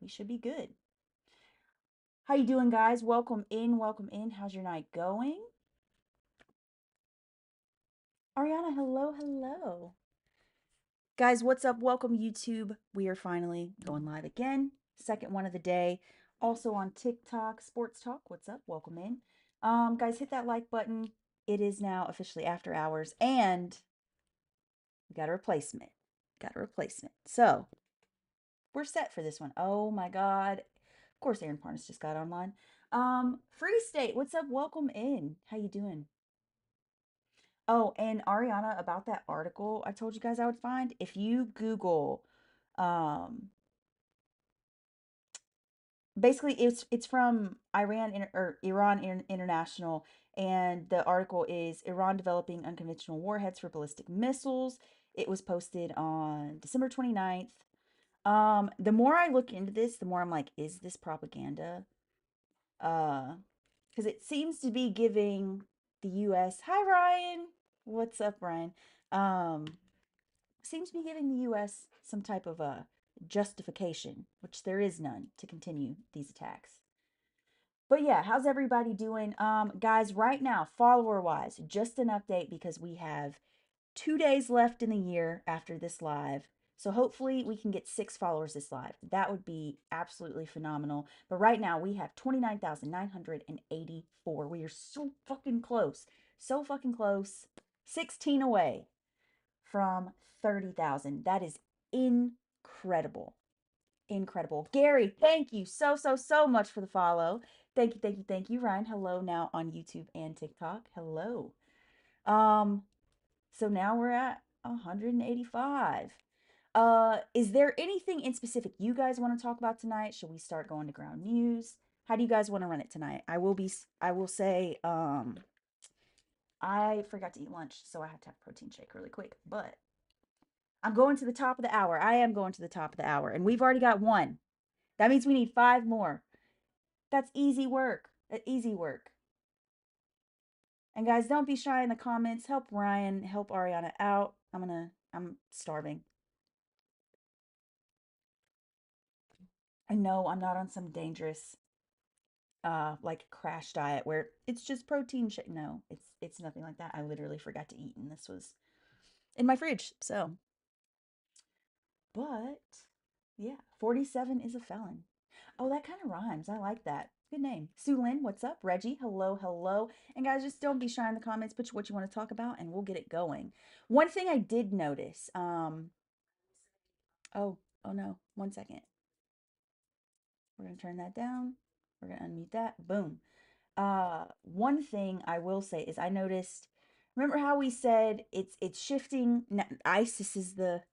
We should be good. How you doing, guys? Welcome in, welcome in. How's your night going? Ariana, hello, hello. Guys, what's up? Welcome, YouTube. We are finally going live again. Second one of the day. Also on TikTok, Sports Talk. What's up? Welcome in. Guys, hit that like button. It is now officially after hours, and we got a replacement. Got a replacement. So we're set for this one. Oh my God. Of course, Aaron Parnas just got online. Free State, what's up? Welcome in. How you doing? Oh, and Ariana, about that article I told you guys I would find, if you Google, um, basically it's from Iran International, and the article is Iran developing unconventional warheads for ballistic missiles. It was posted on December 29th. The more I look into this, the more I'm like, is this propaganda? Uh, because it seems to be giving the US, hi Ryan, what's up, Ryan? Um, Seems to be giving the US some type of a justification, which there is none, to continue these attacks. But yeah, how's everybody doing? Guys, right now, follower wise, just an update because we have 2 days left in the year after this live. So hopefully we can get 6 followers this live. That would be absolutely phenomenal. But right now we have 29,984. We are so fucking close. So fucking close. 16 away from 30,000. That is incredible. Incredible. Gary, thank you so much for the follow. Thank you, thank you, thank you. Ryan, hello now on YouTube and TikTok. Hello. Um, so now we're at 185. Is there anything in specific you guys want to talk about tonight? Should we start going to ground news? How do you guys want to run it tonight? I will say, I forgot to eat lunch, so I have to have a protein shake really quick, but I'm going to the top of the hour. I am going to the top of the hour, and we've already got one. That means we need 5 more. That's easy work. Easy work. And guys, don't be shy in the comments. Help Ryan, help Ariana out. I'm starving. I know I'm not on some dangerous like crash diet where it's just protein shake. No, it's nothing like that. I literally forgot to eat and this was in my fridge. So, but yeah, 47 is a felon. Oh, that kind of rhymes. I like that. Good name. Sue Lynn, what's up? Reggie, hello, hello. And guys, just don't be shy in the comments. Put what you want to talk about and we'll get it going. One thing I did notice, oh, oh no, 1 second. We're gonna turn that down. We're gonna unmute that. Boom. One thing I will say is I noticed, remember how we said it's shifting. ISIS is the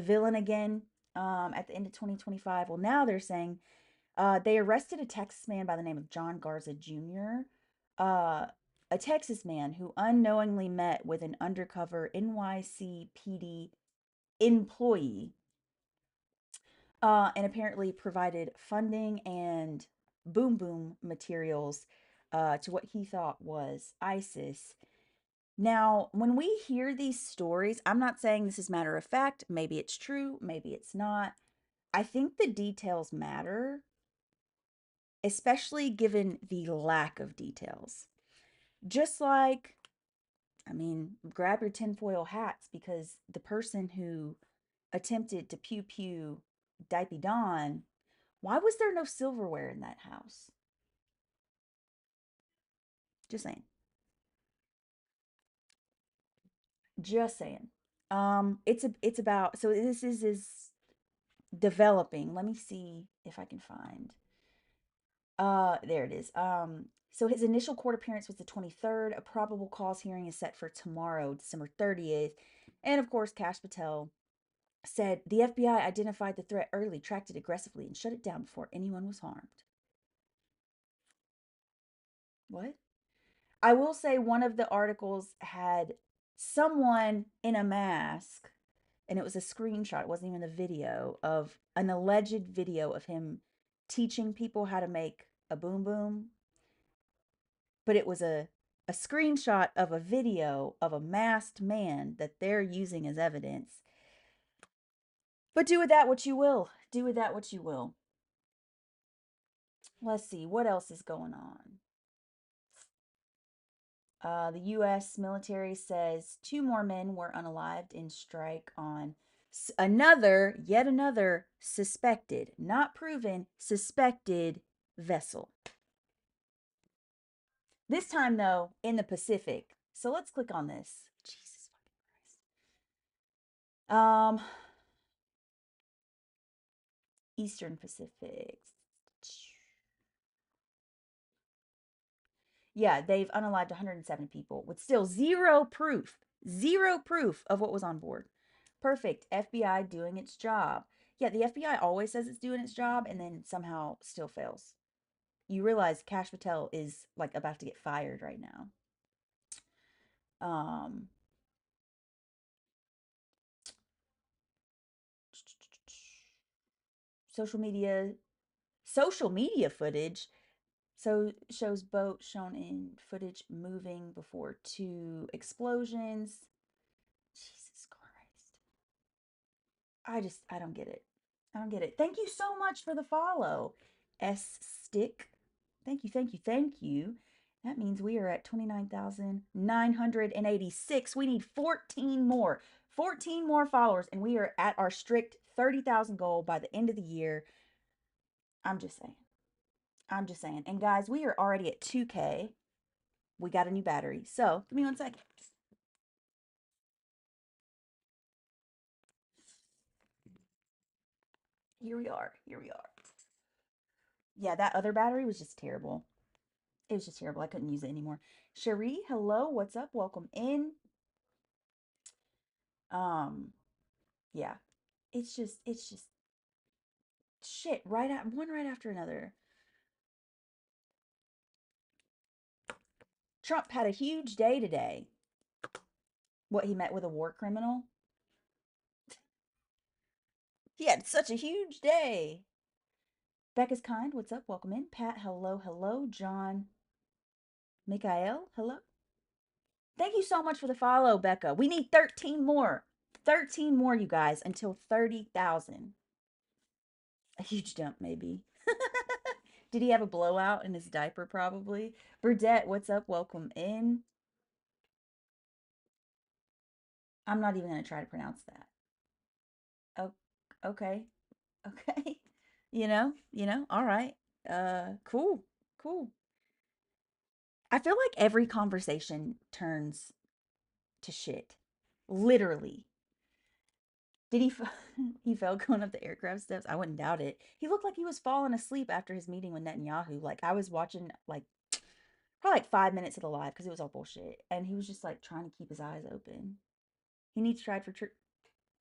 villain again at the end of 2025. Well, now they're saying they arrested a Texas man by the name of John Garza Jr., a Texas man who unknowingly met with an undercover NYCPD employee and apparently provided funding and boom boom materials to what he thought was ISIS. Now, when we hear these stories, I'm not saying this is matter of fact. Maybe it's true, maybe it's not. I think the details matter, especially given the lack of details. Just like, I mean, grab your tinfoil hats because the person who attempted to pew pew Dipey Don, why was there no silverware in that house? Just saying. Just saying. It's about, so this is developing. Let me see if I can find. There it is. So his initial court appearance was the 23rd. A probable cause hearing is set for tomorrow, December 30th. And of course, Kash Patel said the FBI identified the threat early, tracked it aggressively, and shut it down before anyone was harmed. What? I will say one of the articles had someone in a mask, and it was a screenshot, it wasn't even a video, of an alleged video of him teaching people how to make a boom boom, but it was a screenshot of a video of a masked man that they're using as evidence. But do with that what you will. Do with that what you will. Let's see what else is going on. The U.S. military says two more men were unalived in strike on yet another suspected, not proven, suspected vessel. This time, though, in the Pacific. So let's click on this. Jesus fucking Christ. Eastern Pacific. Yeah, they've unalived 107 people with still zero proof of what was on board. Perfect. FBI doing its job. Yeah, the FBI always says it's doing its job and then somehow still fails. You realize Cash Patel is like about to get fired right now. Um, social media, social media footage. So shows boat shown in footage moving before two explosions. Jesus Christ. I don't get it. I don't get it. Thank you so much for the follow. S Stick. Thank you, thank you, thank you. That means we are at 29,986. We need 14 more. 14 more followers, and we are at our strict 30,000 goal by the end of the year. I'm just saying. I'm just saying. And guys, we are already at 2K. We got a new battery. So give me 1 second. Here we are. Here we are. Yeah, that other battery was just terrible. It was just terrible. I couldn't use it anymore. Cherie, hello, what's up? Welcome in. Um, yeah. It's just shit right at one right after another. Trump had a huge day today. What, he met with a war criminal? He had such a huge day. Becca's kind, what's up? Welcome in. Pat, hello, hello. John Mikael, hello. Thank you so much for the follow, Becca. We need 13 more. 13 more, you guys, until 30,000. A huge dump, maybe. Did he have a blowout in his diaper? Probably. Burdette, what's up? Welcome in. I'm not even going to try to pronounce that. Oh, okay. Okay. All right. Cool. Cool. I feel like every conversation turns to shit. Literally. Did he he fell going up the aircraft steps? I wouldn't doubt it. He looked like he was falling asleep after his meeting with Netanyahu. Like I was watching like probably like 5 minutes of the live because it was all bullshit, and he was just like trying to keep his eyes open. He needs tried for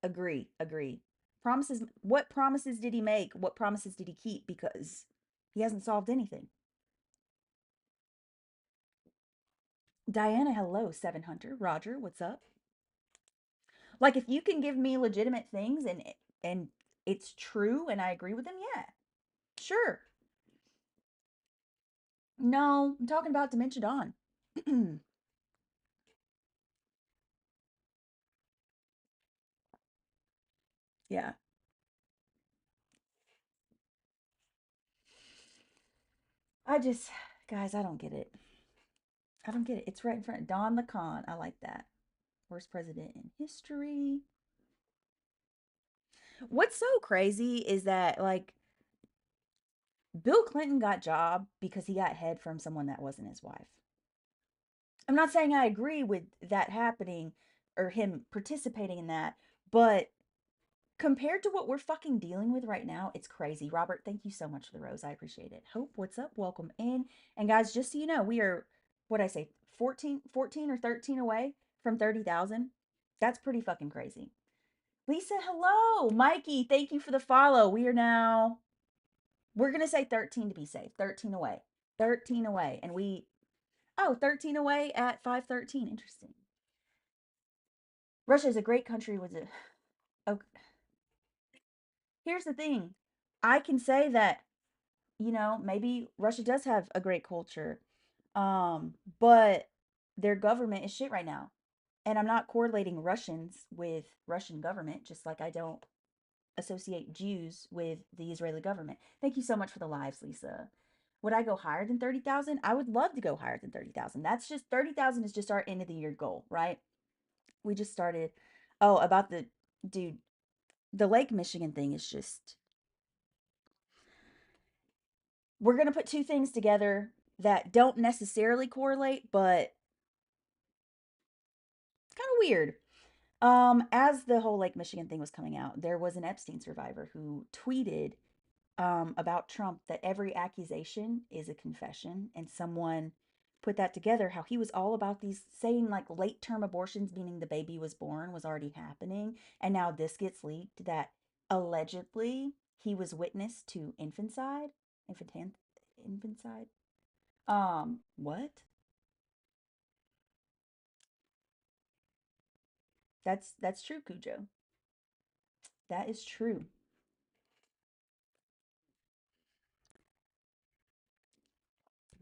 agree, agree. Promises. What promises did he make? What promises did he keep? Because he hasn't solved anything. Diana, hello, Seven Hunter. Roger, what's up? Like if you can give me legitimate things and it's true and I agree with them, yeah, sure. No, I'm talking about Dementia Dawn. Yeah. I just, guys, I don't get it. I don't get it. It's right in front. Don the Con. I like that. Worst president in history. What's so crazy is that, like, Bill Clinton got job because he got head from someone that wasn't his wife. I'm not saying I agree with that happening or him participating in that, but compared to what we're fucking dealing with right now, it's crazy. Robert, thank you so much for the rose. I appreciate it. Hope, what's up? Welcome in. And guys, just so you know, we are, what I say, 14 or 13 away from 30,000. That's pretty fucking crazy. Lisa, hello. Mikey, thank you for the follow. We're going to say 13 to be safe. 13 away. 13 away. And 13 away at 513. Interesting. Russia is a great country with a, oh, here's the thing. I can say that maybe Russia does have a great culture. But their government is shit right now. And I'm not correlating Russians with Russian government, just like I don't associate Jews with the Israeli government. Thank you so much for the lives, Lisa. Would I go higher than 30,000? I would love to go higher than 30,000. That's just 30,000 is just our end of the year goal, right? We just started. Oh, about the dude, the Lake Michigan thing is just, we're going to put two things together that don't necessarily correlate, but it's kind of weird. As the whole Lake Michigan thing was coming out, there was an Epstein survivor who tweeted about Trump that every accusation is a confession, and someone put that together how he was all about these saying like late term abortions, meaning the baby was born, was already happening, and now this gets leaked that allegedly he was witness to infanticide, infanticide. What? That's true, Cujo. That is true.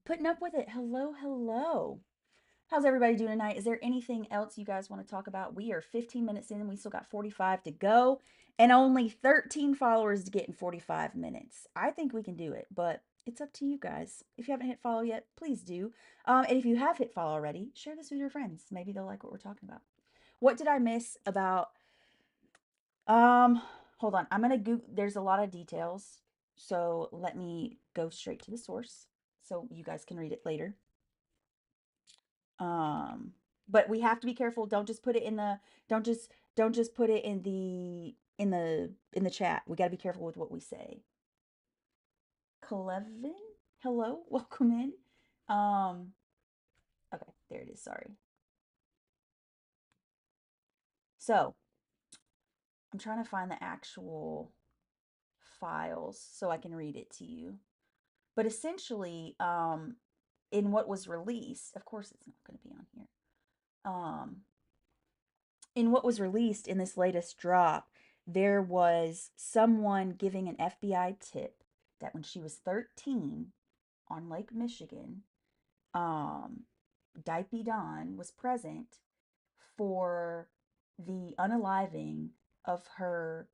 Putting up with it. Hello, hello. How's everybody doing tonight? Is there anything else you guys want to talk about? We are 15 minutes in. We still got 45 to go and only 13 followers to get in 45 minutes. I think we can do it, but it's up to you guys. If you haven't hit follow yet, please do. And if you have hit follow already, share this with your friends. Maybe they'll like what we're talking about. What did I miss about um hold on. I'm going to go, there's a lot of details. So let me go straight to the source so you guys can read it later. Um, but we have to be careful. Don't just put it in the don't just put it in the chat. We got to be careful with what we say. Clevin, hello, welcome in. Um, okay, there it is. Sorry. So I'm trying to find the actual files so I can read it to you. But essentially, in what was released, of course, it's not going to be on here. In what was released in this latest drop, there was someone giving an FBI tip that when she was 13 on Lake Michigan, um, Dipey Dawn was present for the unaliving of her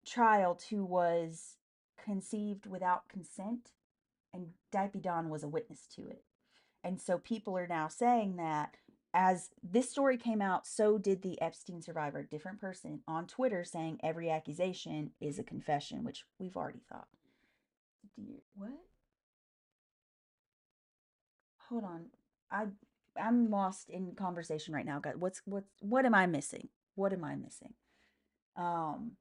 child who was conceived without consent, and Dipey Dawn was a witness to it. And so people are now saying that as this story came out, so did the Epstein survivor, different person, on Twitter saying every accusation is a confession, which we've already thought. What? Hold on. I I'm lost in conversation right now, guys. What am I missing? What am I missing? Um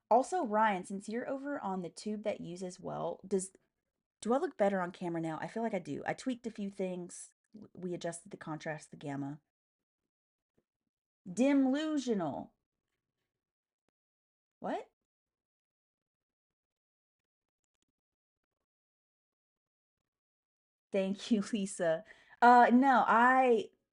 Also, Ryan, since you're over on the tube that uses well, do I look better on camera now? I feel like I do. I tweaked a few things. We adjusted the contrast, the gamma. Dimlusional. What? Thank you, Lisa. No,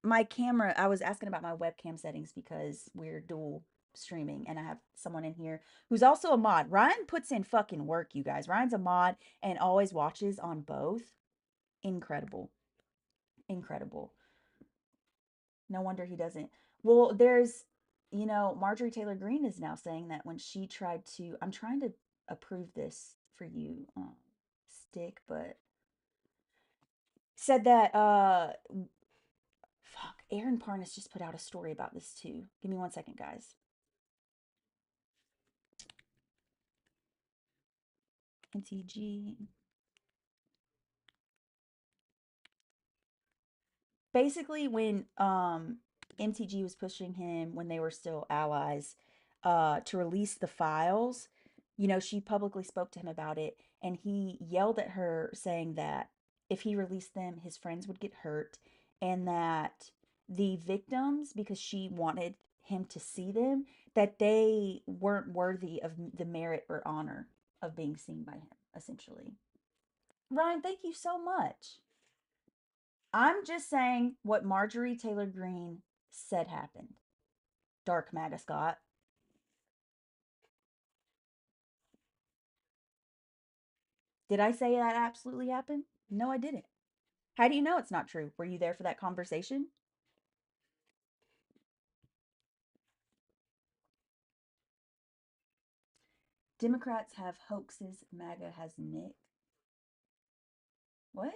my camera, I was asking about my webcam settings because we're dual streaming and I have someone in here who's also a mod. Ryan puts in fucking work, you guys. Ryan's a mod and always watches on both. Incredible. Incredible. No wonder he doesn't. Well, Marjorie Taylor Greene is now saying that when she tried to, I'm trying to approve this for you, Stick, but said that fuck, Aaron Parnas just put out a story about this too. Give me 1 second, guys. NTG. Basically, when MTG was pushing him when they were still allies, to release the files, she publicly spoke to him about it, and he yelled at her saying that if he released them, his friends would get hurt, and that the victims, because she wanted him to see them, that they weren't worthy of the merit or honor of being seen by him, essentially. Ryan, thank you so much. I'm just saying what Marjorie Taylor Greene said happened. Dark MAGA Scott. Did I say that absolutely happened? No, I didn't. How do you know it's not true? Were you there for that conversation? Democrats have hoaxes, MAGA has Nick. What?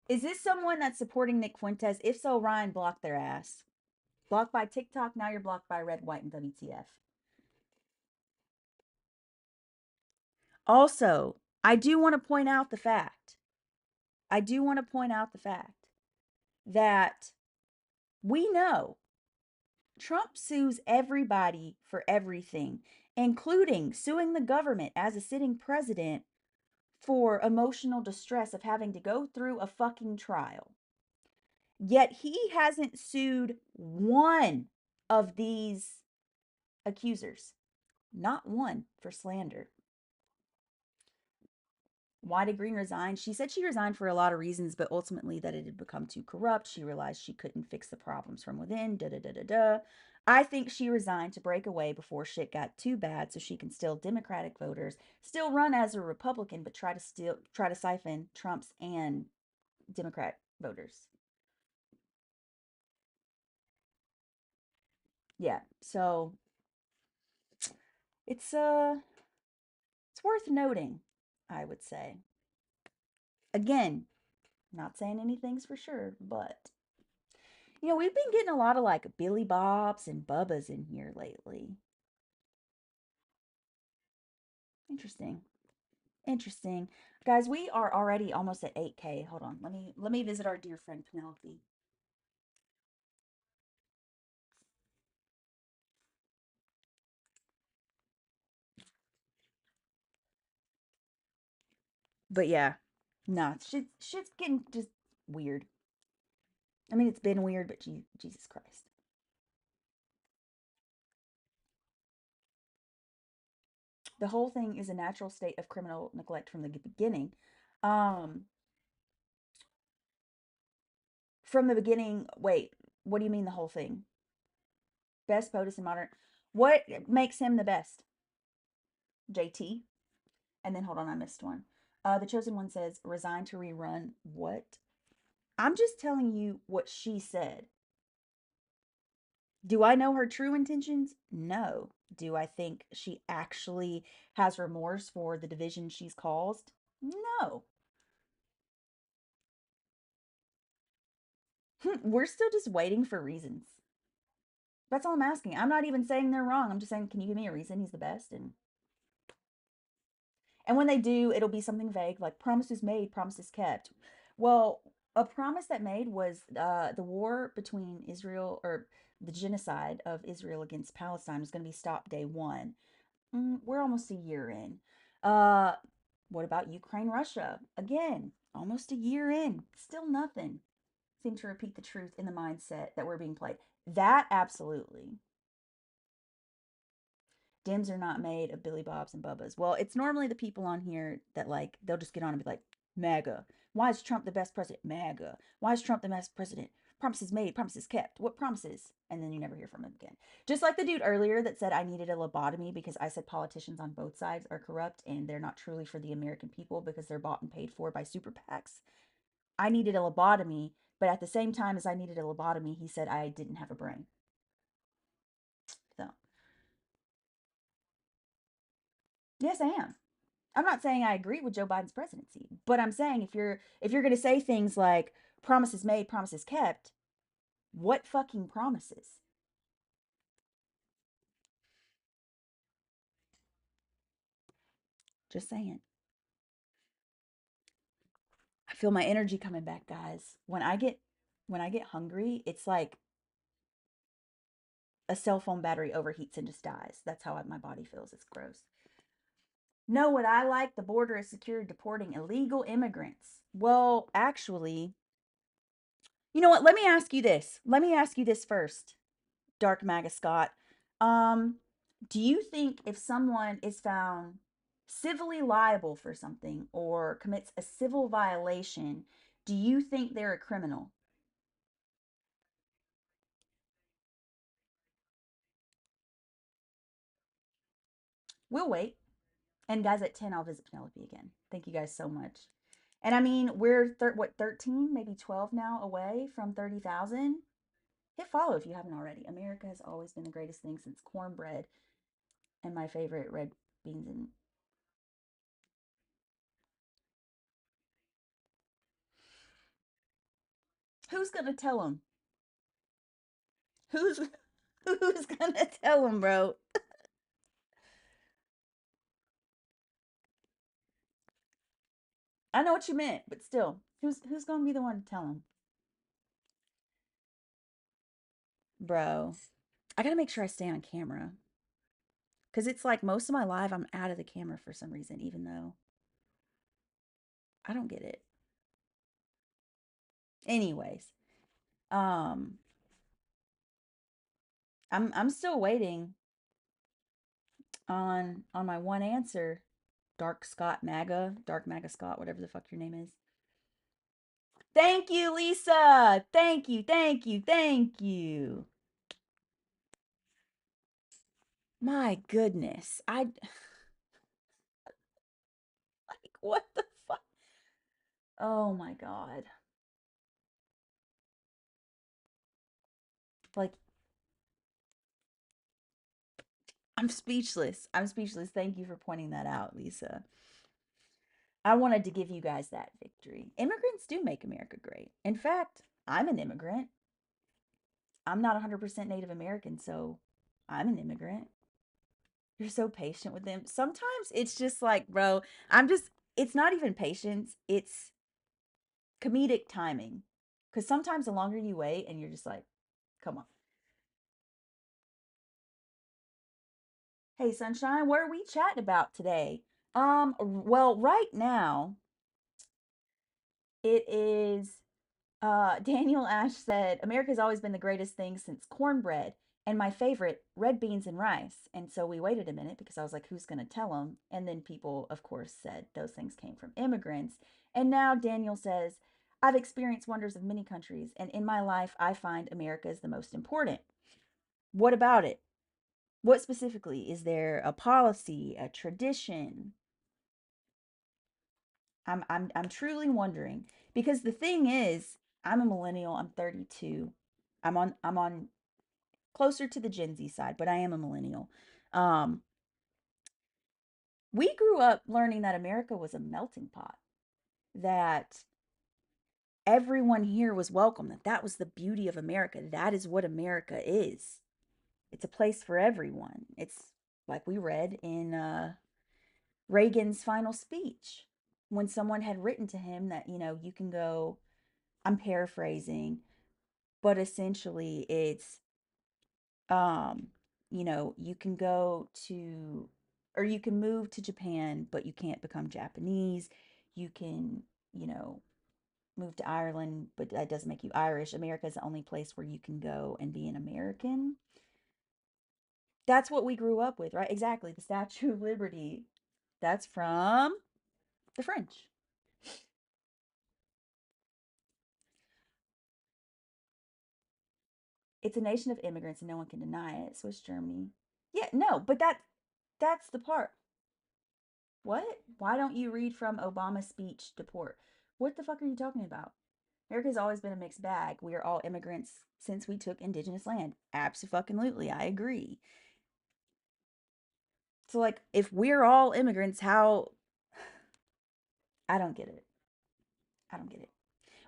Is this someone that's supporting Nick Fuentes? If so, Ryan, block their ass. Blocked by TikTok, now you're blocked by Red, White, and WTF. Also, I do want to point out the fact, I do want to point out the fact that we know Trump sues everybody for everything, including suing the government as a sitting president for emotional distress of having to go through a fucking trial. Yet he hasn't sued one of these accusers, not one, for slander. Why did Green resign? She said she resigned for a lot of reasons, but ultimately that it had become too corrupt. She realized she couldn't fix the problems from within. Da da da da da. I think she resigned to break away before shit got too bad, so she can still Democratic voters, still run as a Republican, but try to siphon Trump's and Democrat voters. Yeah, so it's it's worth noting, I would say. Again, not saying anything's for sure, but we've been getting a lot of like Billy Bobs and Bubbas in here lately. Interesting. Interesting. Guys, we are already almost at 8K. Hold on. Let me visit our dear friend Penelope. But yeah. Nah, shit's getting just weird. I mean, it's been weird, but Jesus Christ. The whole thing is a natural state of criminal neglect from the beginning. Um, from the beginning, wait, what do you mean the whole thing? Best POTUS in modern. What makes him the best? JT. And then hold on, I missed one. The chosen one says resign to rerun. What? I'm just telling you what she said. Do I know her true intentions? No. Do I think she actually has remorse for the division she's caused? No. We're still just waiting for reasons. That's all I'm asking. I'm not even saying they're wrong. I'm just saying, can you give me a reason he's the best? And when they do, it'll be something vague like promises made, promises kept. Well, a promise that made was the war between Israel, or the genocide of Israel against Palestine, was going to be stopped day one. We're almost a year in. Uh, what about Ukraine, Russia? Again, almost a year in. Still nothing. Seem to repeat the truth in the mindset that we're being played. That absolutely. Dims are not made of Billy Bobs and Bubbas. Well, it's normally the people on here that like they'll just get on and be like, MAGA. Why is Trump the best president? MAGA. Why is Trump the best president? Promises made, promises kept. What promises? And then you never hear from him again. Just like the dude earlier that said I needed a lobotomy because I said politicians on both sides are corrupt and they're not truly for the American people because they're bought and paid for by super PACs. I needed a lobotomy, but at the same time as I needed a lobotomy, he said I didn't have a brain. So, yes, I am. I'm not saying I agree with Joe Biden's presidency, but I'm saying if you're going to say things like promises made, promises kept, what fucking promises? Just saying. I feel my energy coming back, guys. When I get hungry, it's like a cell phone battery overheats and just dies. That's how my body feels. It's gross. Know what I like? The border is secure, deporting illegal immigrants. Well, actually, you know what? Let me ask you this. Let me ask you this first. Dark Maga Scott. Um, do you think if someone is found civilly liable for something or commits a civil violation, do you think they're a criminal? We'll wait. And guys, at 10, I'll visit Penelope again. Thank you guys so much. And I mean, we're what, 13, maybe 12 now away from 30,000. Hit follow if you haven't already. America has always been the greatest thing since cornbread and my favorite red beans and who's gonna tell him? Who's who's gonna tell him, bro? I know what you meant, but still, who's gonna be the one to tell him, bro? I gotta make sure I stay on camera because it's like most of my life I'm out of the camera for some reason, even though I don't get it. Anyways, um, I'm still waiting on my one answer. Dark MAGA Scott, whatever the fuck your name is. Thank you, Lisa. Thank you, thank you, thank you. My goodness. Like what the fuck? Oh my god. Like I'm speechless. I'm speechless. Thank you for pointing that out, Lisa. I wanted to give you guys that victory. Immigrants do make America great. In fact, I'm an immigrant. I'm not 100% Native American, so I'm an immigrant. You're so patient with them. Sometimes it's just like, bro, it's not even patience, it's comedic timing. Because sometimes the longer you wait and you're just like, come on. Hey, Sunshine, what are we chatting about today? Well, right now it is Daniel Ash said, America's always been the greatest thing since cornbread, and my favorite, red beans and rice. And so we waited a minute because I was like, who's going to tell them? And then people, of course, said those things came from immigrants. And now Daniel says, I've experienced wonders of many countries, and in my life, I find America is the most important. What about it? What specifically? Is there a policy, a tradition? I'm truly wondering because the thing is, I'm a millennial. I'm 32. I'm on closer to the Gen Z side, but I am a millennial. Um, we grew up learning that America was a melting pot, that everyone here was welcome, that that was the beauty of America. That is what America is. It's a place for everyone. It's like we read in Reagan's final speech when someone had written to him that, you can go, I'm paraphrasing, but essentially it's um you can go to or you can move to Japan but you can't become Japanese. You can, you know move to Ireland but that doesn't make you Irish. America is the only place where you can go and be an American. That's what we grew up with, right? Exactly. The Statue of Liberty, that's from the French. It's a nation of immigrants and no one can deny it. Swiss Germany. Yeah, no, but that's the part. What? Why don't you read from Obama's speech, Deport? What the fuck are you talking about? America's always been a mixed bag. We are all immigrants since we took indigenous land. Absolutely, I agree. So, like, if we're all immigrants, how? I don't get it. I don't get it.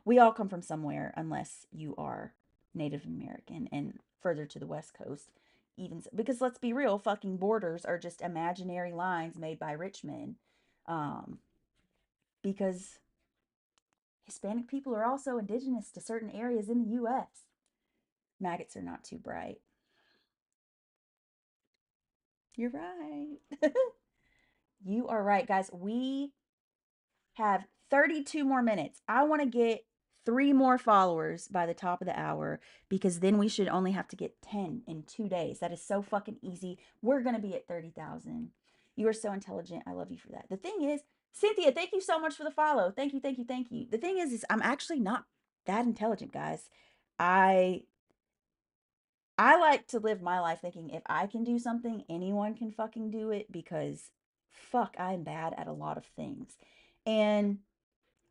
We all come from somewhere, unless you are Native American and further to the West Coast. Even so, because let's be real, fucking borders are just imaginary lines made by rich men. Um, because Hispanic people are also indigenous to certain areas in the US. Maggots are not too bright. You're right. You are right, guys. We have 32 more minutes. I want to get 3 more followers by the top of the hour because then we should only have to get 10 in 2 days. That is so fucking easy. We're going to be at 30,000. You are so intelligent. I love you for that. The thing is, Cynthia, thank you so much for the follow. Thank you, thank you, thank you. The thing is I'm actually not that intelligent, guys. I I like to live my life thinking if I can do something, anyone can fucking do it because fuck, I'm bad at a lot of things. And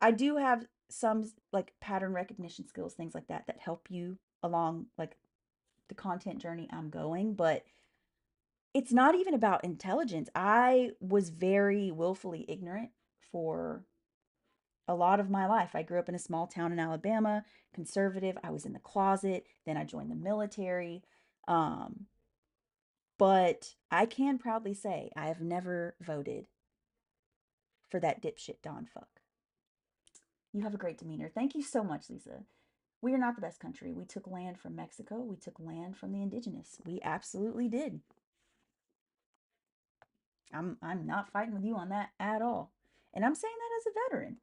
I do have some like pattern recognition skills, things like that that help you along like the content journey I'm going, but It's not even about intelligence. I was very willfully ignorant for a lot of my life. I grew up in a small town in Alabama, conservative. I was in the closet. Then I joined the military. Um, but I can proudly say I have never voted for that dipshit Don Fuck. You have a great demeanor. Thank you so much, Lisa. We are not the best country. We took land from Mexico. We took land from the indigenous. We absolutely did. I'm not fighting with you on that at all. And I'm saying that as a veteran.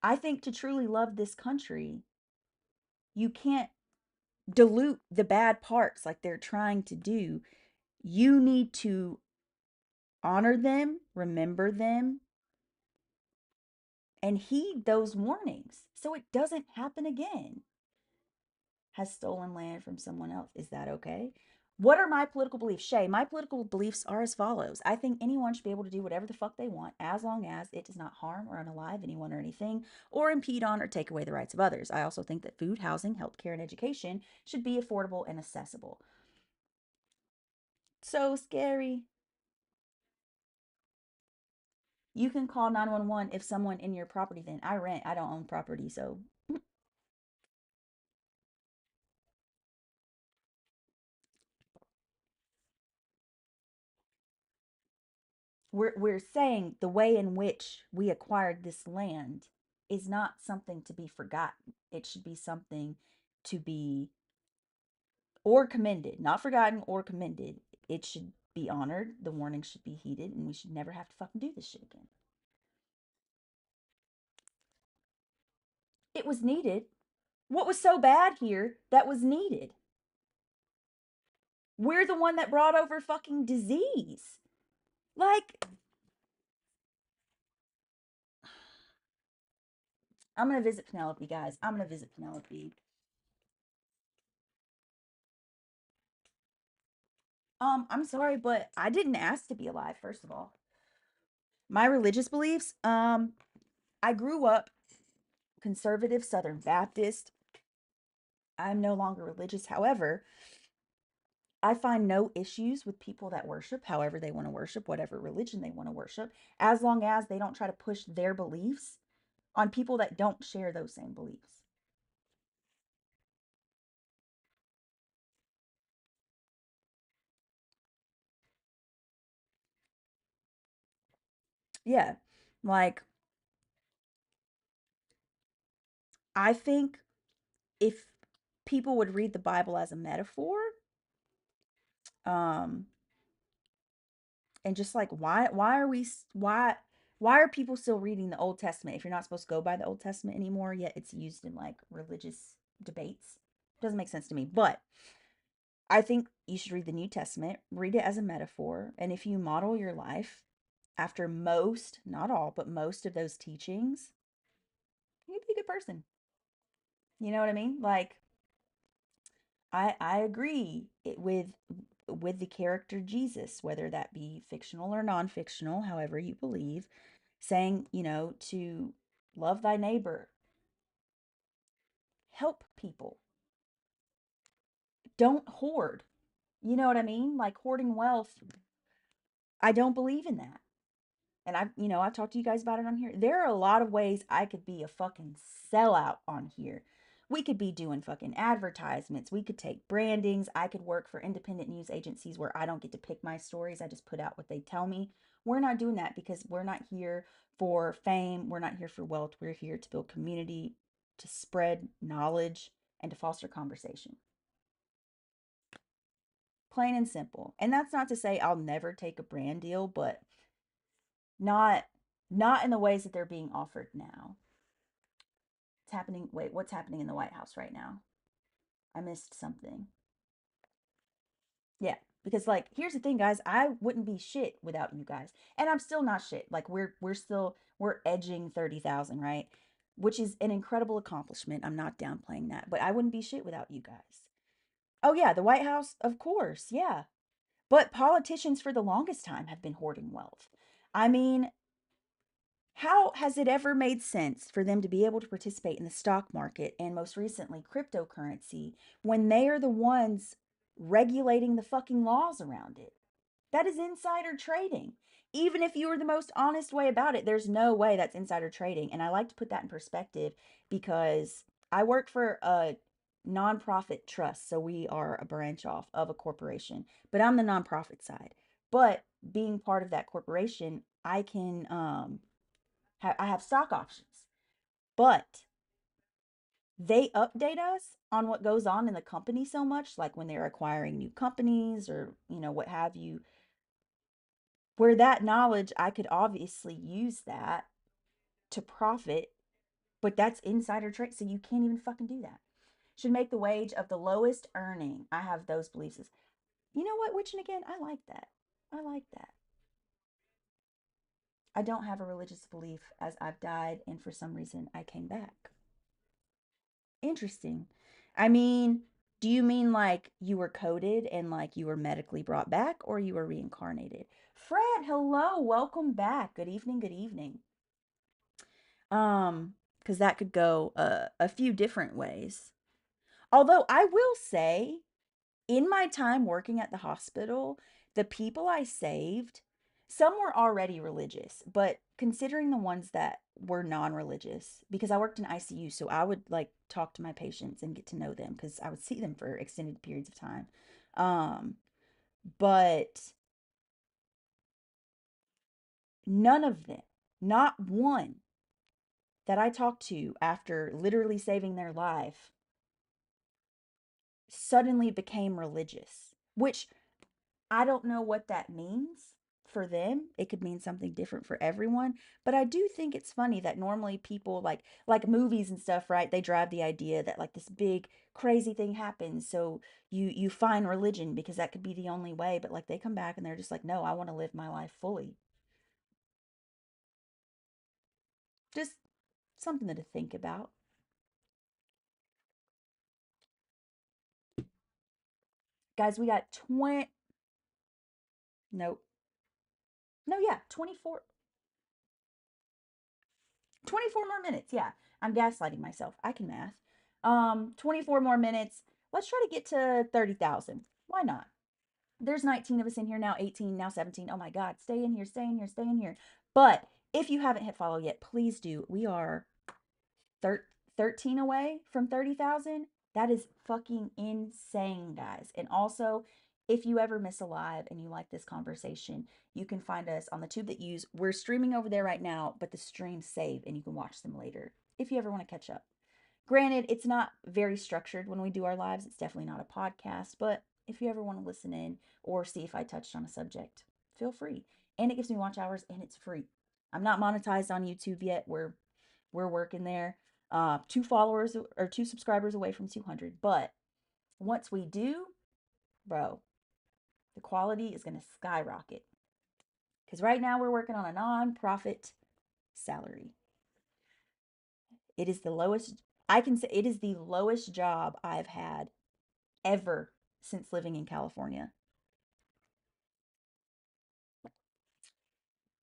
I think to truly love this country, you can't dilute the bad parts like they're trying to do. You need to honor them, remember them, and heed those warnings so it doesn't happen again. Has stolen land from someone else. Is that okay? What are my political beliefs? Shay, my political beliefs are as follows. I think anyone should be able to do whatever the fuck they want as long as it does not harm or unalive anyone or anything or impede on or take away the rights of others. I also think that food, housing, healthcare, and education should be affordable and accessible. So scary. You can call 911 if someone in your property, then I rent, I don't own property, so we're saying the way in which we acquired this land is not something to be forgotten. It should be something to be or commended, not forgotten or commended. It should be honored. The warning should be heeded, and we should never have to fucking do this shit again. It was needed. What was so bad here that was needed? We're the one that brought over fucking disease. Like, I'm gonna visit Penelope, guys. I'm gonna visit Penelope. I'm sorry, but I didn't ask to be alive, first of all. My religious beliefs, I grew up conservative Southern Baptist. I'm no longer religious. However, I find no issues with people that worship however they want to worship, whatever religion they want to worship, as long as they don't try to push their beliefs on people that don't share those same beliefs. Yeah. Like, I think if people would read the Bible as a metaphor, um, and just like why are we why are people still reading the Old Testament if you're not supposed to go by the Old Testament anymore, yet it's used in like religious debates? Doesn't make sense to me. But I think you should read the New Testament, read it as a metaphor, and if you model your life after most, not all, but most of those teachings, you'd be a good person. You know what I mean? Like, I agree with the character Jesus, whether that be fictional or non-fictional, however you believe, saying, to love thy neighbor, help people, don't hoard. You know what I mean? Like hoarding wealth, I don't believe in that. And I've talked to you guys about it on here. There are a lot of ways I could be a fucking sellout on here. We could be doing fucking advertisements. We could take brandings. I could work for independent news agencies where I don't get to pick my stories. I just put out what they tell me. We're not doing that because we're not here for fame. We're not here for wealth. We're here to build community, to spread knowledge, and to foster conversation. Plain and simple. And that's not to say I'll never take a brand deal, but not not in the ways that they're being offered now. It's happening. Wait, what's happening in the White House right now? I missed something. Yeah, because like here's the thing, guys. I wouldn't be shit without you guys, and I'm still not shit. Like we're edging 30,000, right? Which is an incredible accomplishment. I'm not downplaying that, but I wouldn't be shit without you guys. Oh yeah, the White House, of course, yeah. But politicians for the longest time have been hoarding wealth. I mean, how has it ever made sense for them to be able to participate in the stock market and most recently cryptocurrency when they are the ones regulating the fucking laws around it. That is insider trading. Even if you were the most honest way about it, there's no way that's insider trading. And I like to put that in perspective because I work for a nonprofit trust. So we are a branch off of a corporation, but I'm the nonprofit side. But being part of that corporation, I can I have stock options. But they update us on what goes on in the company so much, like when they're acquiring new companies or, what have you, where that knowledge, I could obviously use that to profit, but that's insider trade. So you can't even fucking do that. Should make the wage of the lowest earning. I have those beliefs. You know what, Witch and again, I like that. I like that. I don't have a religious belief as I've died, and for some reason I came back. Interesting. I mean, do you mean like you were coded and like you were medically brought back or you were reincarnated? Fred, hello, welcome back. Good evening, good evening. Because that could go a few different ways. Although I will say, in my time working at the hospital, the people I saved, some were already religious, but considering the ones that were non-religious, because I worked in ICU, so I would like talk to my patients and get to know them because I would see them for extended periods of time. Um, but none of them, not one that I talked to after literally saving their life suddenly became religious, which I don't know what that means for them. It could mean something different for everyone, but I do think it's funny that normally people like movies and stuff, right? They drive the idea that like this big crazy thing happens, so you find religion because that could be the only way, but like they come back and they're just like, "No, I want to live my life fully." Just something to think about. Guys, we got 20 no. No, yeah, 24 more minutes. Yeah. I'm gaslighting myself. I can math. 24 more minutes. Let's try to get to 30,000. Why not? There's 19 of us in here now, 18, now 17. Oh my God. Stay in here, stay in here, stay in here. But if you haven't hit follow yet, please do. We are thir- 13 away from 30,000. That is fucking insane, guys. And also, if you ever miss a live and you like this conversation, you can find us on the tube that you use. We're streaming over there right now, but the streams save and you can watch them later if you ever want to catch up. Granted, it's not very structured when we do our lives. It's definitely not a podcast, but if you ever want to listen in or see if I touched on a subject, feel free. And it gives me watch hours and it's free. I'm not monetized on YouTube yet. We're working there. 2 followers or 2 subscribers away from 200. But once we do, bro, the quality is going to skyrocket. Because right now we're working on a non-profit salary. It is the lowest, I can say it is the lowest job I've had ever since living in California.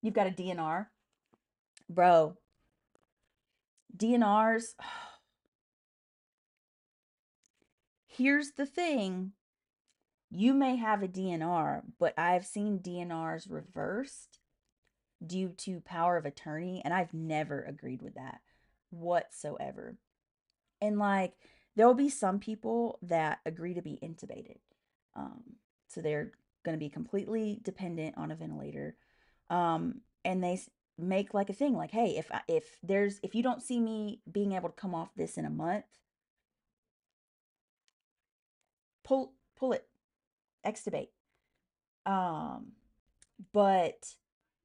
You've got a DNR. Bro, DNRs, here's the thing. You may have a DNR, but I've seen DNRs reversed due to power of attorney, and I've never agreed with that whatsoever. And like there will be some people that agree to be intubated. Um, so they're going to be completely dependent on a ventilator. And they make like a thing like, hey, if you don't see me being able to come off this in a month, pull it, extubate. Um, but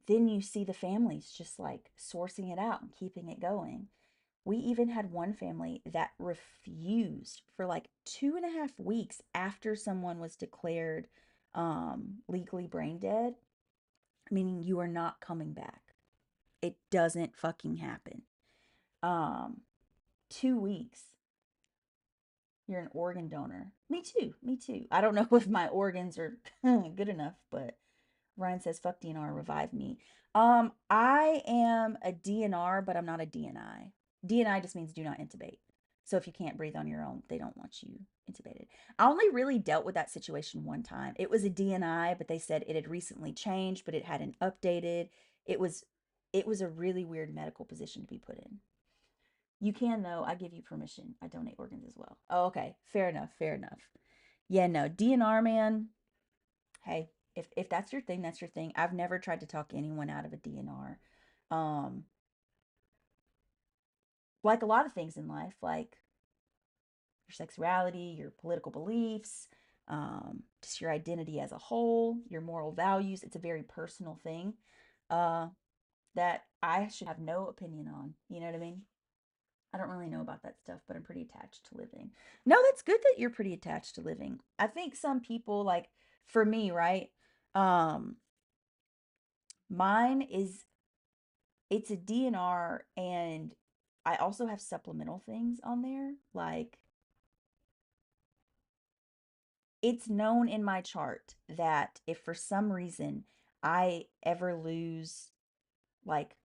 then you see the families just like sourcing it out and keeping it going. We even had one family that refused for like 2.5 weeks after someone was declared legally brain dead, meaning you are not coming back. It doesn't fucking happen. Um, 2 weeks. You're an organ donor. Me too. Me too. I don't know if my organs are good enough, but Ryan says, fuck DNR, revive me. I am a DNR, but I'm not a DNI. DNI just means do not intubate. So if you can't breathe on your own, they don't want you intubated. I only really dealt with that situation one time. It was a DNI, but they said it had recently changed, but it hadn't updated. It was it was a really weird medical position to be put in. You can though. I give you permission. I donate organs as well. Oh, okay. Fair enough. Fair enough. Yeah, no. DNR man. Hey, if that's your thing, that's your thing. I've never tried to talk anyone out of a DNR. Um, like a lot of things in life, like your sexuality, your political beliefs, just your identity as a whole, your moral values. It's a very personal thing uh, that I should have no opinion on. You know what I mean? I don't really know about that stuff, but I'm pretty attached to living. No, that's good that you're pretty attached to living. I think some people, like for me, right? Um, Mine is it's a DNR, and I also have supplemental things on there. Like it's known in my chart that if for some reason I ever lose like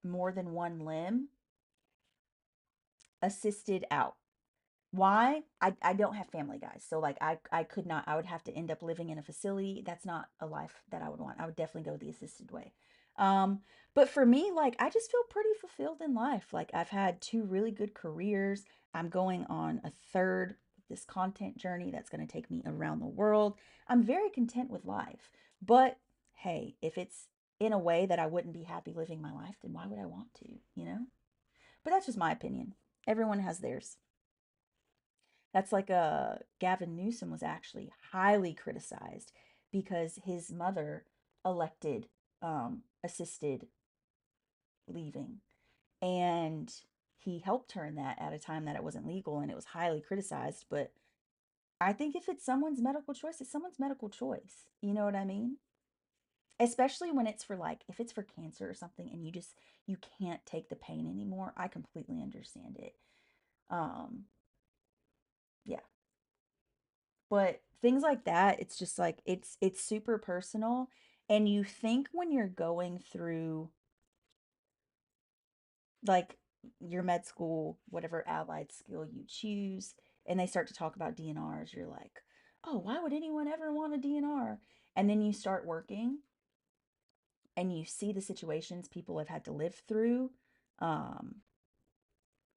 more than one limb, assisted out. Why? I don't have family, guys. So like I could not, I would have to end up living in a facility. That's not a life that I would want. I would definitely go the assisted way. Um, but for me, like I just feel pretty fulfilled in life. Like I've had two really good careers. I'm going on a third of this content journey that's going to take me around the world. I'm very content with life. But hey, if it's in a way that I wouldn't be happy living my life, then why would I want to, you know? But that's just my opinion. Everyone has theirs. That's like Gavin Newsom was actually highly criticized because his mother elected assisted leaving, and he helped her in that at a time that it wasn't legal, and it was highly criticized. But I think if it's someone's medical choice, it's someone's medical choice. You know what I mean? Especially when it's for like if it's for cancer or something and you can't take the pain anymore. I completely understand it. Um yeah. But things like that, it's just like it's super personal, and you think when you're going through like your med school, whatever allied skill you choose, and they start to talk about DNRs, you're like, "Oh, why would anyone ever want a DNR?" And then you start working and you see the situations people have had to live through, um,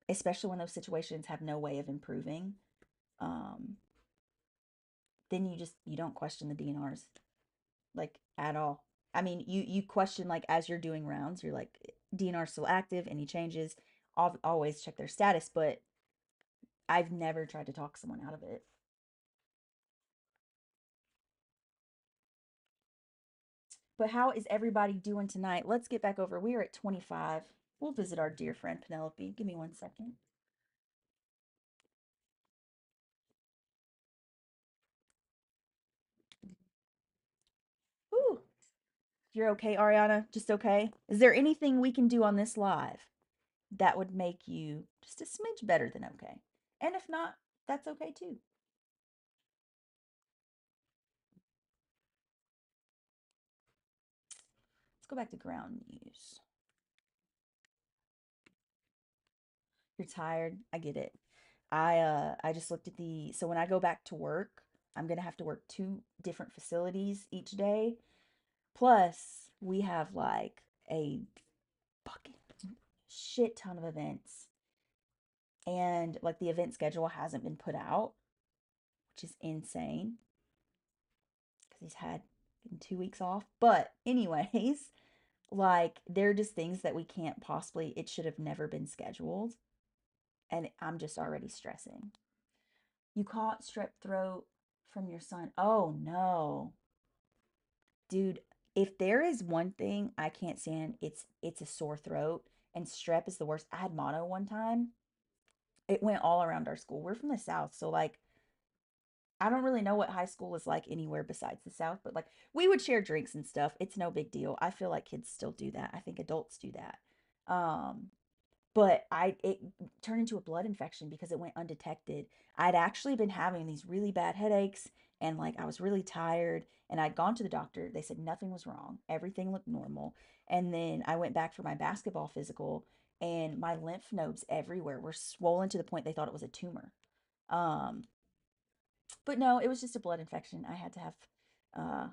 especially when those situations have no way of improving. Um, then you don't question the DNRs like at all. I mean, you question like as you're doing rounds, you're like DNR still active, any changes, always check their status, but I've never tried to talk someone out of it. But how is everybody doing tonight? Let's get back over. We are at 25. We'll visit our dear friend Penelope. Give me 1 second. Ooh, you're okay, Ariana? Just okay? Is there anything we can do on this live that would make you just a smidge better than okay? And if not, that's okay too. Let's go back to ground news. You're tired. I get it. I just looked at the so when I go back to work, I'm gonna have to work two different facilities each day. Plus, we have like a fucking shit ton of events. And like the event schedule hasn't been put out, which is insane because he's had 2 weeks off. But anyways, like they're just things that we can't possibly, it should have never been scheduled. And I'm just already stressing. You caught strep throat from your son. Oh no. Dude, if there is one thing I can't stand, it's a sore throat, and strep is the worst. I had mono one time. It went all around our school. We're from the South, so like I don't really know what high school is like anywhere besides the South, but like we would share drinks and stuff. It's no big deal. I feel like kids still do that. I think adults do that. Um but it turned into a blood infection because it went undetected. I'd actually been having these really bad headaches, and like I was really tired, and I'd gone to the doctor. They said nothing was wrong. Everything looked normal. And then I went back for my basketball physical, and my lymph nodes everywhere were swollen to the point they thought it was a tumor. Um, but no, it was just a blood infection. I had to have uh,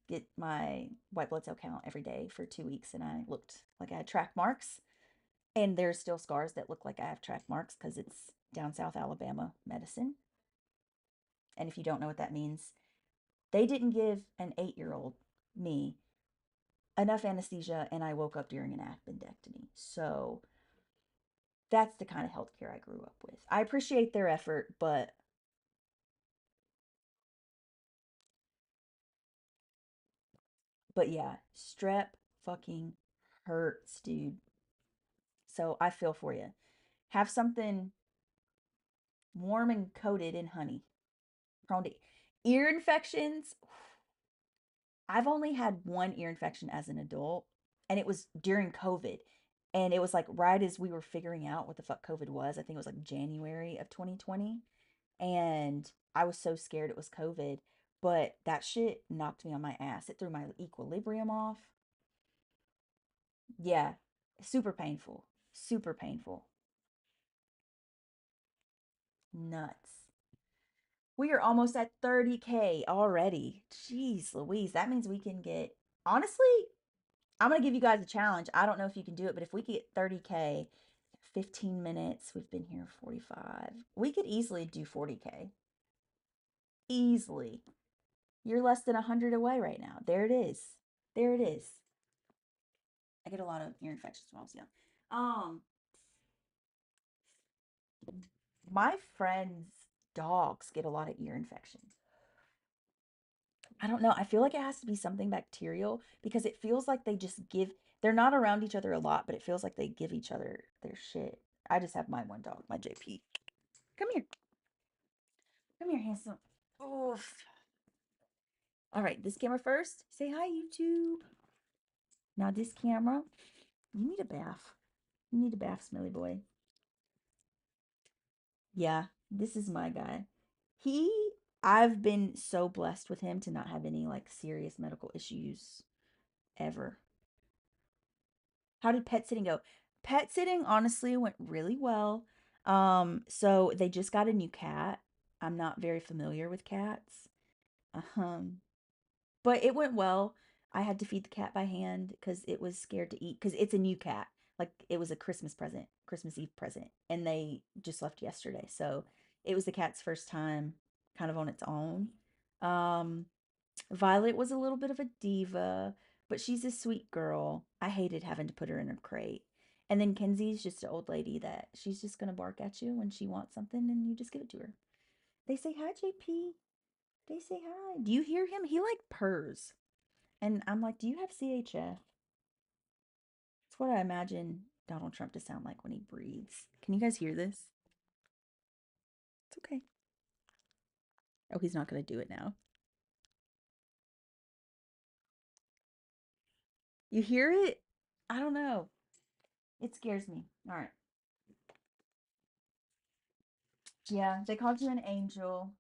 get my white blood cell count every day for 2 weeks, and I looked like I had track marks. And there's still scars that look like I have track marks because it's down South Alabama medicine. And if you don't know what that means, they didn't give an 8-year old me enough anesthesia, and I woke up during an appendectomy. So that's the kind of healthcare I grew up with. I appreciate their effort, but yeah, strep fucking hurts, dude. So I feel for you. Have something warm and coated in honey. Prone to ear infections. I've only had one ear infection as an adult, and it was during COVID. And it was like right as we were figuring out what the fuck COVID was. I think it was like January of 2020. And I was so scared it was COVID, but that shit knocked me on my ass. It threw my equilibrium off. Yeah, super painful. Super painful. Nuts. We are almost at 30K already. Jeez Louise, that means we can get, honestly, I'm going to give you guys a challenge. I don't know if you can do it, but if we could get 30K, 15 minutes, we've been here 45. We could easily do 40K. Easily. You're less than 100 away right now. There it is. There it is. I get a lot of ear infections when I was young. Um, my friends' dogs get a lot of ear infections. I don't know. I feel like it has to be something bacterial because it feels like they just give, they're not around each other a lot, but it feels like they give each other their shit. I just have my one dog, my JP. Come here. Come here, handsome. Oof. All right, this camera first. Say hi, YouTube. Now this camera. You need a bath. You need a bath, smelly boy. Yeah, this is my guy. He, I've been so blessed with him to not have any like serious medical issues ever. How did pet sitting go? Pet sitting honestly went really well. So they just got a new cat. I'm not very familiar with cats. Um, but it went well. I had to feed the cat by hand because it was scared to eat because it's a new cat. Like it was a Christmas present, Christmas Eve present, and they just left yesterday. So it was the cat's first time kind of on its own. Um, Violet was a little bit of a diva, but she's a sweet girl. I hated having to put her in a crate. And then Kenzie's just an old lady that she's just gonna bark at you when she wants something and you just give it to her. They say hi, JP. They say hi. Do you hear him? He like purrs. And I'm like, do you have CHF? It's what I imagine Donald Trump to sound like when he breathes. Can you guys hear this? It's okay. Oh, he's not gonna do it now. You hear it? I don't know. It scares me. All right. Yeah, they called you an angel.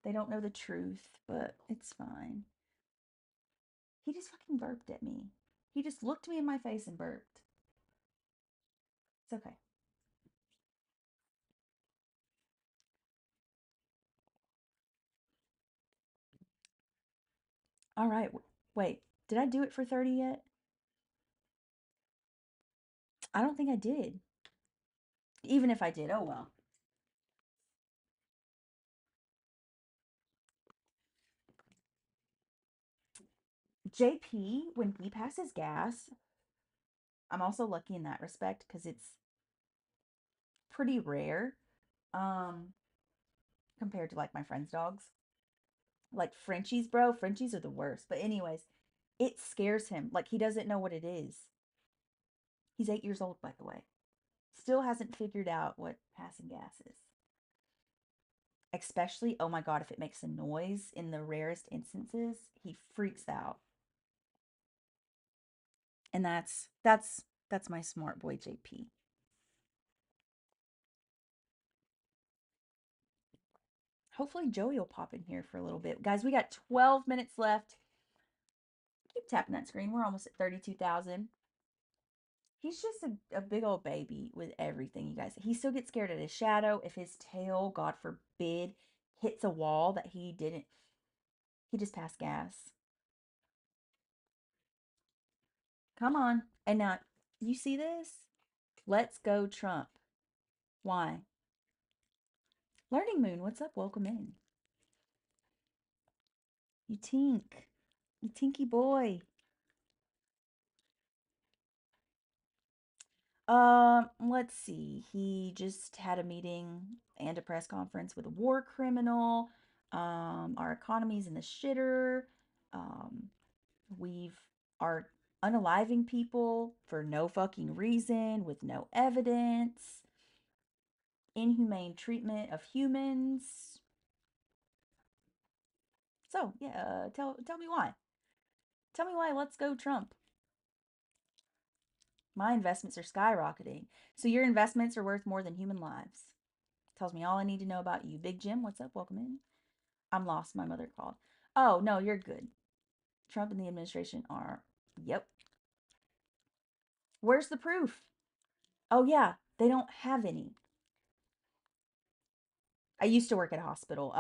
They don't know the truth, but it's fine. He just fucking burped at me. He just looked me in my face and burped. It's okay. All right. Wait, did I do it for 30 yet? I don't think I did. Even if I did, oh well. JP, when he passes gas, I'm also lucky in that respect because it's pretty rare um compared to like my friends' dogs. Like Frenchies, bro. Frenchies are the worst. But anyways, it scares him. Like he doesn't know what it is. He's 8 years old, by the way. Still hasn't figured out what passing gas is. Especially, oh my God, if it makes a noise in the rarest instances, he freaks out. And that's my smart boy JP. Hopefully Joey will pop in here for a little bit. Guys, we got 12 minutes left. Keep tapping that screen. We're almost at 32,000. He's just a big old baby with everything, you guys. He still gets scared at his shadow. If his tail, God forbid, hits a wall that he didn't, he just passed gas. Come on. And now, you see this? Let's go, Trump. Why? Learning Moon, what's up? Welcome in. You tink. You tinky boy. Let's see. He just had a meeting and a press conference with a war criminal. Our economy's in the shitter. Um, we've are unaliving people for no fucking reason with no evidence. Inhumane treatment of humans. So, yeah, tell me why. Tell me why let's go Trump. My investments are skyrocketing. So your investments are worth more than human lives. Tells me all I need to know about you. Big Jim, what's up? Welcome in. I'm lost. My mother called. Oh, no, you're good. Trump and the administration are, yep. Where's the proof? Oh, yeah, they don't have any. I used to work at a hospital.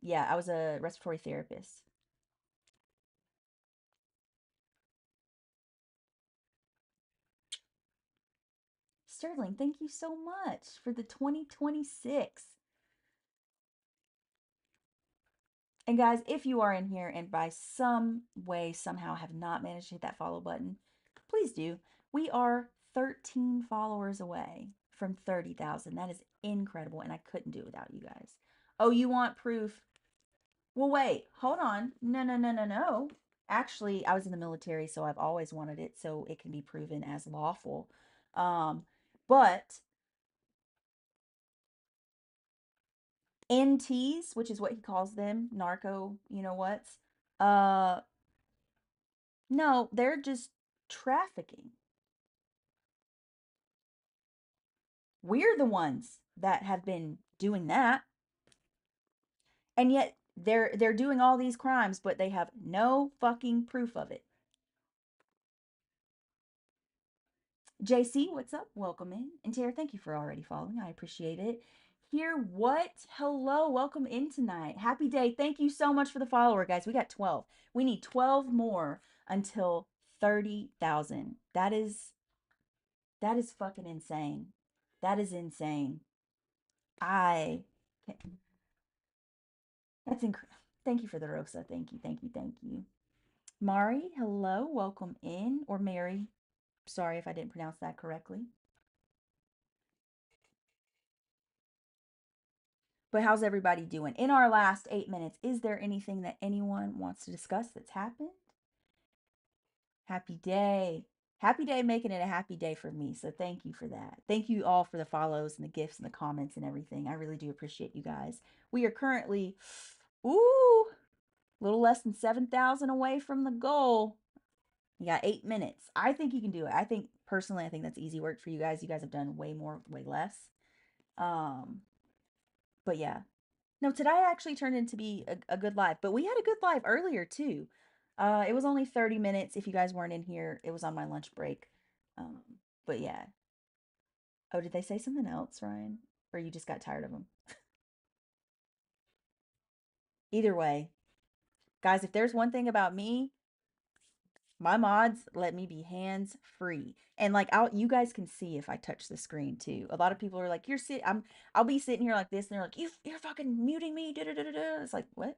Yeah, I was a respiratory therapist. Sterling, thank you so much for the 2026. And guys, if you are in here and by some way, somehow have not managed to hit that follow button, please do. We are 13 followers away from 30,000. That is incredible. And I couldn't do it without you guys. Oh, you want proof? Well, wait, hold on. No, no, no, no, no. Actually, I was in the military, so I've always wanted it so it can be proven as lawful. But NTs, which is what he calls them, narco, you know what's, uh, no, they're just trafficking. We're the ones that have been doing that. And yet they're doing all these crimes, but they have no fucking proof of it. JC, what's up? Welcome in. And Tara, thank you for already following. I appreciate it. Here, what? Hello, welcome in tonight. Happy day. Thank you so much for the follower, guys. We got 12. We need 12 more until 30,000. That is fucking insane. That is insane. I That's incredible. Thank you for the Rosa. Thank you, thank you, thank you. Mari, hello, welcome in. Or Mary. Sorry if I didn't pronounce that correctly. But how's everybody doing? In our last 8 minutes, is there anything that anyone wants to discuss that's happened? Happy day. Happy day making it a happy day for me. So thank you for that. Thank you all for the follows and the gifts and the comments and everything. I really do appreciate you guys. We are currently, ooh, a little less than 7,000 away from the goal. You got 8 minutes. I think you can do it. I think personally, I think that's easy work for you guys. You guys have done way more, way less. Um, but yeah. No, today actually turned into be a good live, but we had a good live earlier too. It was only 30 minutes. If you guys weren't in here, it was on my lunch break. Um, but yeah. Oh, did they say something else, Ryan? Or you just got tired of them? Either way, guys, if there's one thing about me, my mods let me be hands free. And like you guys can see if I touch the screen too. A lot of people are like, I'll be sitting here like this, and they're like, you're fucking muting me. Da, da, da, da, da. It's like, what?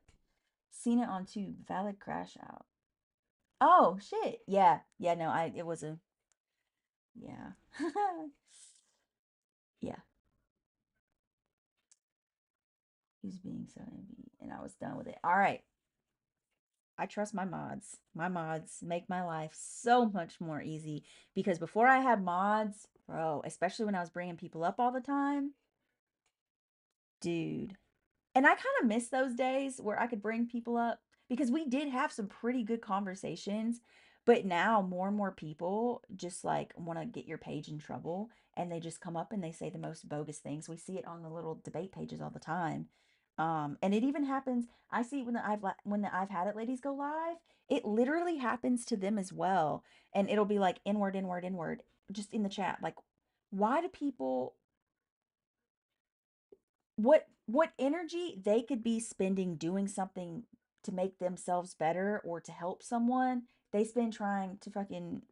Seen it on tube. Valid crash out. Oh shit. Yeah. Yeah, no, it was a yeah. Yeah. He's being so envy. And I was done with it. All right. I trust my mods. My mods make my life so much more easy because before I had mods, bro, especially when I was bringing people up all the time, dude. And I kind of miss those days where I could bring people up because we did have some pretty good conversations. But now more and more people just like want to get your page in trouble and they just come up and they say the most bogus things. We see it on the little debate pages all the time. And it even happens. I see when the I've had it ladies go live, it literally happens to them as well. And it'll be like inward, inward, inward, just in the chat. Like, why do people what energy they could be spending doing something to make themselves better or to help someone, they spend trying to fucking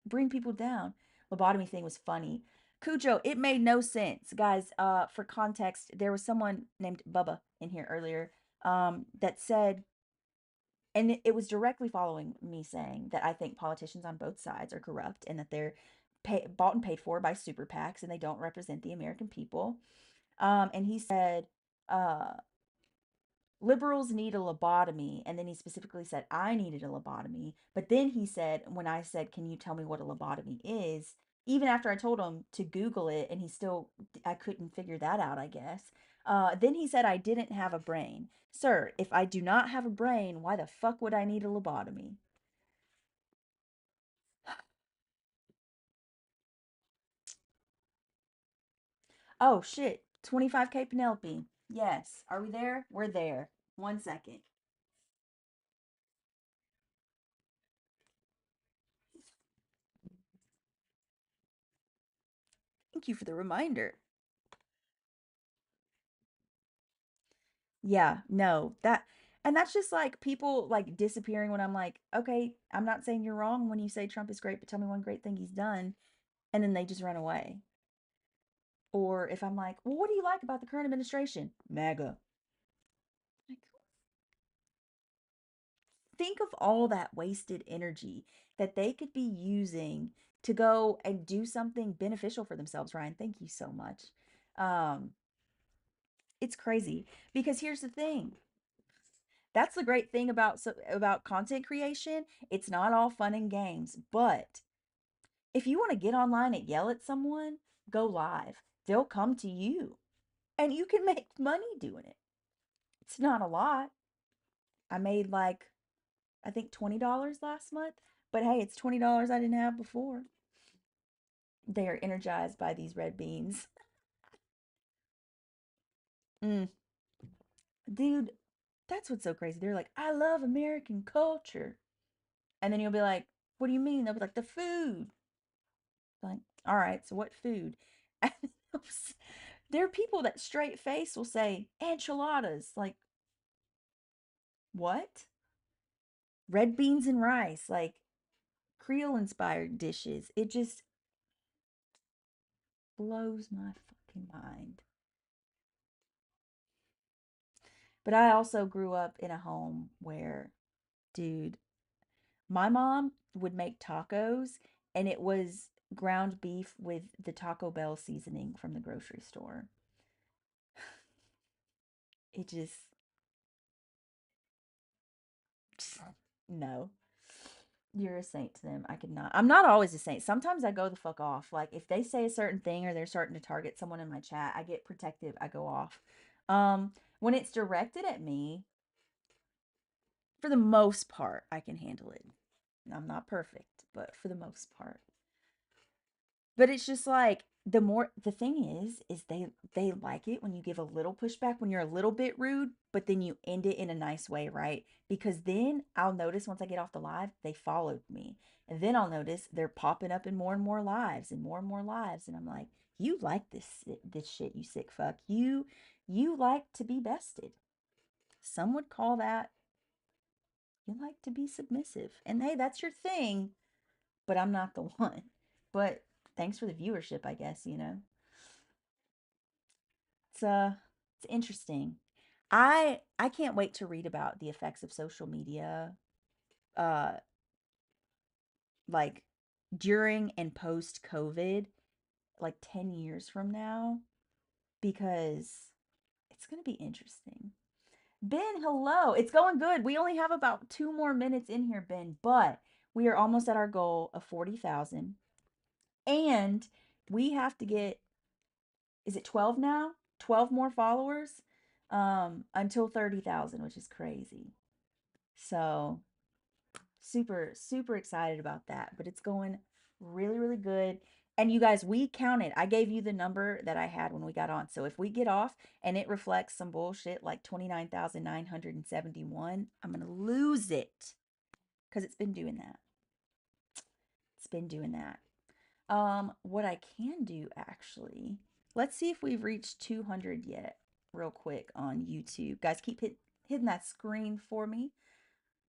bring people down. Lobotomy thing was funny. Cujo, it made no sense. Guys, for context, there was someone named Bubba in here earlier that said, and it was directly following me saying that I think politicians on both sides are corrupt and that they're bought and paid for by super PACs and they don't represent the American people. And he said, uh, liberals need a lobotomy. And then he specifically said, I needed a lobotomy. But then he said, when I said, can you tell me what a lobotomy is? Even after I told him to Google it, and I couldn't figure that out, I guess. Then he said, I didn't have a brain. Sir, if I do not have a brain, why the fuck would I need a lobotomy? Oh, shit. 25K Penelope. Yes. Are we there? We're there. 1 second. Thank you for the reminder. Yeah, no, and that's just like people like disappearing when I'm like, okay, I'm not saying you're wrong when you say Trump is great, but tell me one great thing he's done, and then they just run away. Or if I'm like, well, what do you like about the current administration? MAGA. Like, think of all that wasted energy that they could be using to go and do something beneficial for themselves, Ryan. Thank you so much. Um, it's crazy because here's the thing. That's the great thing about content creation. It's not all fun and games, but if you want to get online and yell at someone, go live. They'll come to you and you can make money doing it. It's not a lot. I made like I think $20 last month, but hey, it's $20 I didn't have before. They are energized by these red beans. Mm, dude, that's what's so crazy. They're like, "I love American culture." And then you'll be like, "What do you mean?" They'll be like, "The food." Like, all right, so what food? And there are people that straight face will say enchiladas. Like, what? Red beans and rice, like Creole inspired dishes. It just blows my fucking mind. But I also grew up in a home where, dude, my mom would make tacos and it was ground beef with the Taco Bell seasoning from the grocery store. It just, no. You're a saint to them. I could not. I'm not always a saint. Sometimes I go the fuck off. Like if they say a certain thing or they're starting to target someone in my chat, I get protective. I go off. When it's directed at me, for the most part, I can handle it. I'm not perfect, but for the most part. But it's just like the thing is they like it when you give a little pushback when you're a little bit rude, but then you end it in a nice way, right? Because then I'll notice once I get off the live, they followed me. And then I'll notice they're popping up in more and more lives and more and more lives and I'm like, "You like this shit, you sick fuck. You like to be bested." Some would call that you like to be submissive. And hey, that's your thing, but I'm not the one. But thanks for the viewership, I guess, you know. It's it's interesting. I can't wait to read about the effects of social media uh like during and post COVID like 10 years from now because it's going to be interesting. Ben, hello. It's going good. We only have about 2 more minutes in here, Ben, but we are almost at our goal of 40,000 and we have to get, is it 12 now? 12 more followers until 30,000, which is crazy. So, super excited about that, but it's going really good. And you guys, we counted. I gave you the number that I had when we got on. So if we get off and it reflects some bullshit like 29,971, I'm going to lose it because it's been doing that. It's been doing that. What I can do actually, let's see if we've reached 200 yet, real quick on YouTube. Guys, keep hitting that screen for me.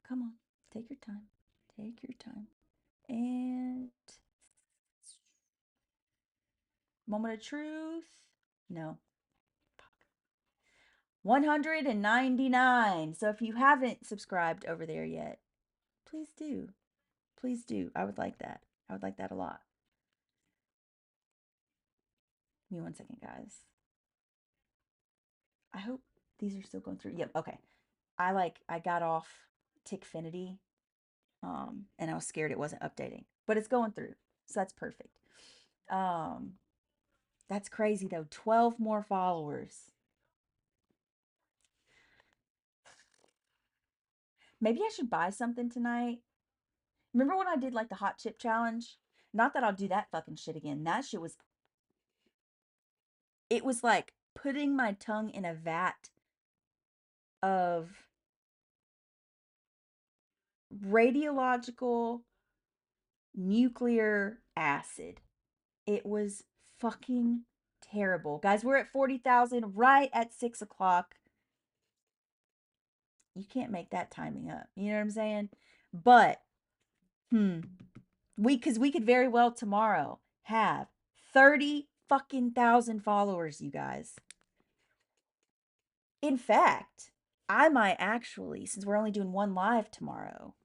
Come on, take your time. Take your time. And moment of truth. No. 199. So if you haven't subscribed over there yet, please do. Please do. I would like that. I would like that a lot. Give me one second, guys. I hope these are still going through. Yep, okay. I got off Tickfinity, and I was scared it wasn't updating. But it's going through. So that's perfect. Um, that's crazy though. 12 more followers. Maybe I should buy something tonight. Remember when I did like the hot chip challenge? Not that I'll do that fucking shit again. That shit was, it was like putting my tongue in a vat of radiological nuclear acid. It was fucking terrible. Guys, we're at 40,000 right at 6 o'clock. You can't make that timing up. You know what I'm saying? But, because we could very well tomorrow have 30 fucking thousand followers, you guys. In fact, I might actually, since we're only doing one live tomorrow,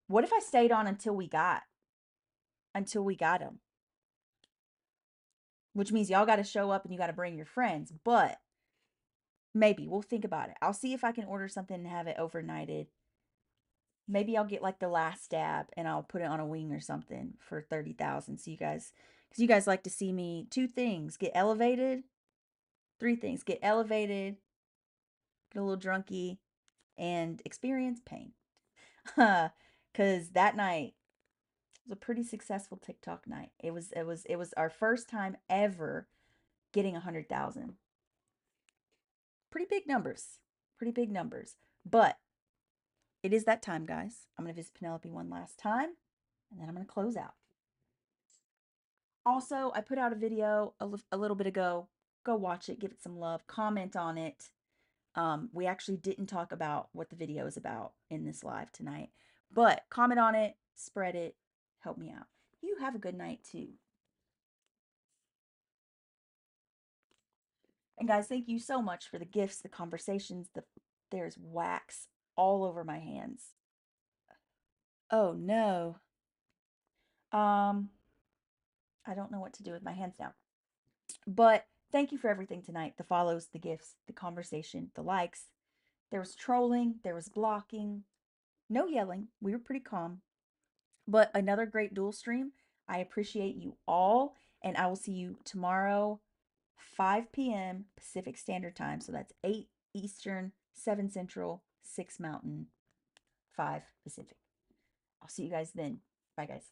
what if I stayed on until we got them? Which means y'all got to show up and you got to bring your friends. But maybe we'll think about it. I'll see if I can order something and have it overnighted. Maybe I'll get like the last dab and I'll put it on a wing or something for 30,000. So you guys, because you guys like to see me, two things: get elevated, three things: get elevated, get a little drunky, and experience pain. Because that night was a pretty successful TikTok night. It was our first time ever getting 100,000. Pretty big numbers. Pretty big numbers. But it is that time, guys. I'm going to visit Penelope one last time, and then I'm going to close out. Also, I put out a video a little bit ago. Go watch it, give it some love, comment on it. We actually didn't talk about what the video is about in this live tonight, but comment on it, spread it, help me out. You have a good night too. And guys, thank you so much for the gifts, the conversations, there's wax all over my hands. Oh no. Um, I don't know what to do with my hands now. But thank you for everything tonight. The follows, the gifts, the conversation, the likes. There was trolling, there was blocking, no yelling. We were pretty calm. But another great dual stream. I appreciate you all, and I will see you tomorrow, 5 p.m. Pacific Standard Time. So that's 8 Eastern, 7 Central, 6 Mountain, 5 Pacific. I'll see you guys then. Bye, guys.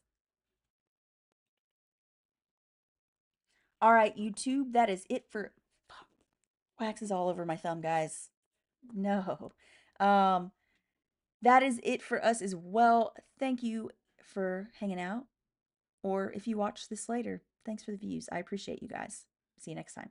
All right, YouTube, that is it for. Wax is all over my thumb, guys. No. Um, that is it for us as well. Thank you for hanging out. Or if you watch this later, thanks for the views. I appreciate you guys. See you next time.